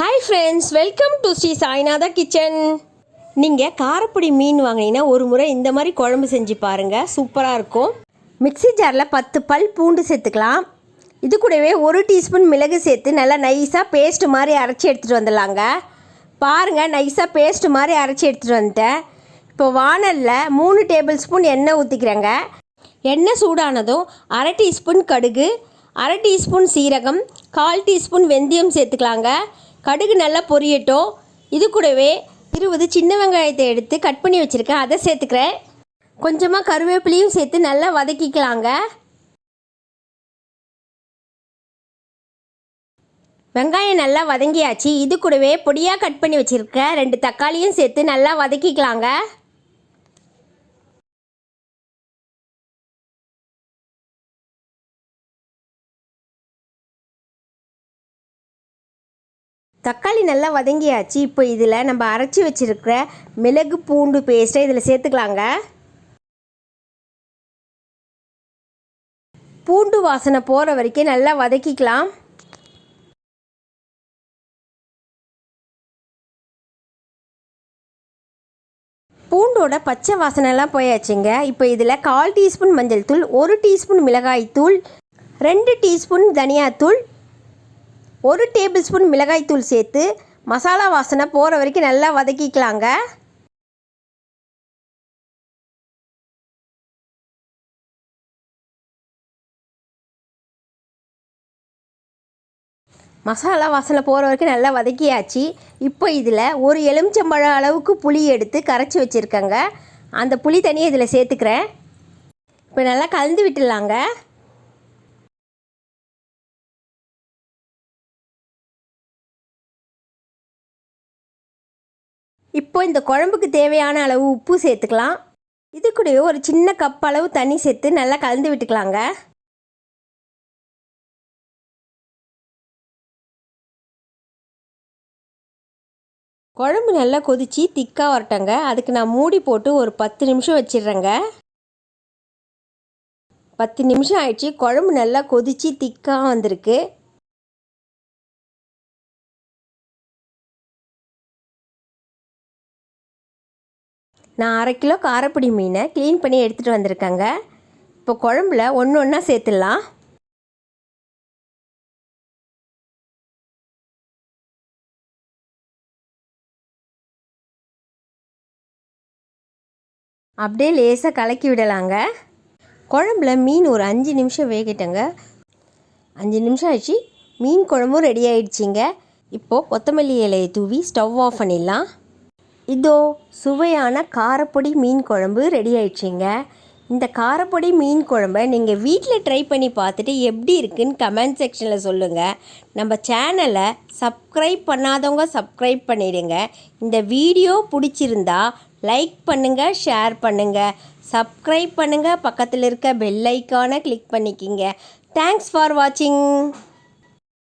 Hi friends, welcome to Sri Sainatha kitchen. நீங்கள் காரப்பொடி மீன் வாங்கினீங்கன்னா ஒரு முறை இந்த மாதிரி குழம்பு செஞ்சு பாருங்கள், சூப்பராக இருக்கும். மிக்ஸி ஜாரில் 10 பல் பூண்டு சேர்த்துக்கலாம். இது கூடவே 1 டீஸ்பூன் மிளகு சேர்த்து நல்லா நைஸாக பேஸ்ட் மாதிரி அரைச்சி எடுத்துகிட்டு வந்துடலாங்க. பாருங்கள், நைஸாக பேஸ்ட் மாதிரி அரைச்சி எடுத்துகிட்டு வந்துட்டேன். இப்போ வானலில் 3 டேபிள் ஸ்பூன் எண்ணெய் ஊற்றிக்கிறேங்க. எண்ணெய் சூடானதும் 1/2 டீஸ்பூன் கடுகு, 1/2 டீஸ்பூன் சீரகம், 1/4 டீஸ்பூன் வெந்தயம் சேர்த்துக்கலாங்க. கடுகு நல்லா பொரியட்டும். இது கூடவே 20 சின்ன வெங்காயத்தை எடுத்து கட் பண்ணி வச்சுருக்கேன், அதை சேர்த்துக்கிறேன். கொஞ்சமாக கருவேப்பிலையும் சேர்த்து நல்லா வதக்கிக்கலாங்க. வெங்காயம் நல்லா வதங்கியாச்சு. இது கூடவே பொடியாக கட் பண்ணி வச்சுருக்கேன் 2 தக்காளியும் சேர்த்து நல்லா வதக்கிக்கலாங்க. தக்காளி நல்லா வதங்கியாச்சு. இப்போ இதில் நம்ம அரைச்சி வச்சுருக்கிற மிளகு பூண்டு பேஸ்ட்டை இதில் சேர்த்துக்கலாங்க. பூண்டு வாசனை போகிற வரைக்கும் நல்லா வதக்கிக்கலாம். பூண்டோட பச்சை வாசனைலாம் போயாச்சுங்க. இப்போ இதில் 1/4 டீஸ்பூன் மஞ்சள் தூள், 1 டீஸ்பூன் மிளகாய் தூள், 2 டீஸ்பூன் தனியாத்தூள், 1 டேபிள் ஸ்பூன் மிளகாய்த்தூள் சேர்த்து மசாலா வாசனை போகிற வரைக்கும் நல்லா வதக்கிக்கலாங்க. மசாலா வாசனை போகிற வரைக்கும் நல்லா வதக்கியாச்சு. இப்போ இதில் 1 எலுமிச்சம்பழம் அளவுக்கு புளி எடுத்து கரைச்சி வச்சுருக்கேங்க. அந்த புளி தண்ணியை இதில் சேர்த்துக்கிறேன். இப்போ நல்லா கலந்து விட்டுடலாங்க. இப்போ இந்த குழம்புக்கு தேவையான அளவு உப்பு சேர்த்துக்கலாம். இது கூடவே ஒரு சின்ன கப் அளவு தண்ணி சேர்த்து நல்லா கலந்து விட்டுக்கலாங்க. குழம்பு நல்லா கொதித்து திக்காக வரட்டங்க. அதுக்கு நான் மூடி போட்டு ஒரு 10 நிமிஷம் வச்சிடுறேங்க. 10 நிமிஷம் ஆயிடுச்சு. குழம்பு நல்லா கொதித்து திக்காக வந்திருக்கு. நான் 1/2 கிலோ காரப்பொடி மீனை க்ளீன் பண்ணி எடுத்துகிட்டு வந்திருக்கேங்க. இப்போ குழம்புல ஒன்று ஒன்றா சேர்த்துடலாம். அப்படியே லேசாக கலக்கி விடலாங்க. குழம்புல மீன் ஒரு 5 நிமிஷம் வேகட்டங்க. 5 நிமிஷம் ஆயிடுச்சு. மீன் குழம்பும் ரெடி ஆகிடுச்சிங்க. இப்போது கொத்தமல்லி இலையை தூவி ஸ்டவ் ஆஃப் பண்ணிடலாம். இதோ சுவையான காரப்பொடி மீன் குழம்பு ரெடி ஆயிடுச்சிங்க. இந்த காரப்பொடி மீன் குழம்பை நீங்கள் வீட்டில் ட்ரை பண்ணி பார்த்துட்டு எப்படி இருக்குன்னு கமெண்ட் செக்ஷனில் சொல்லுங்கள். நம்ம சேனலை சப்ஸ்கிரைப் பண்ணாதவங்க சப்ஸ்கிரைப் பண்ணிடுங்க. இந்த வீடியோ பிடிச்சிருந்தா லைக் பண்ணுங்கள், ஷேர் பண்ணுங்கள், சப்ஸ்கிரைப் பண்ணுங்கள், பக்கத்தில் இருக்க பெல் ஐக்கானை கிளிக் பண்ணிக்கிங்க. தேங்க்ஸ் ஃபார் வாட்சிங்.